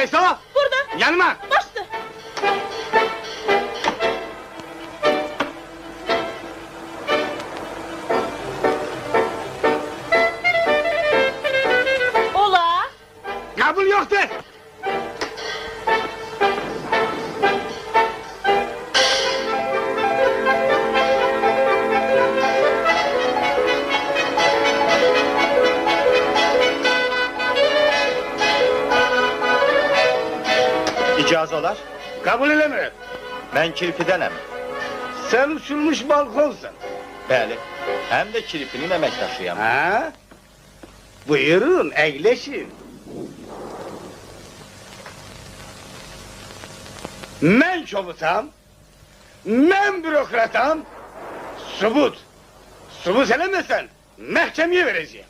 Neredeyse o? Burada. Yanıma. Başla. Ola. Kabul yoktur. İcazolar, Kabul edemiyorum. ben kirpidenim. Sen uçulmuş balkonsun. Bəli, hem de kirpinin emektaşıyım. Ha? Buyurun, eyleşin. Ben çobutam, ben bürokratam, subut. Subut elemezsen, mahkemeye vereceğim.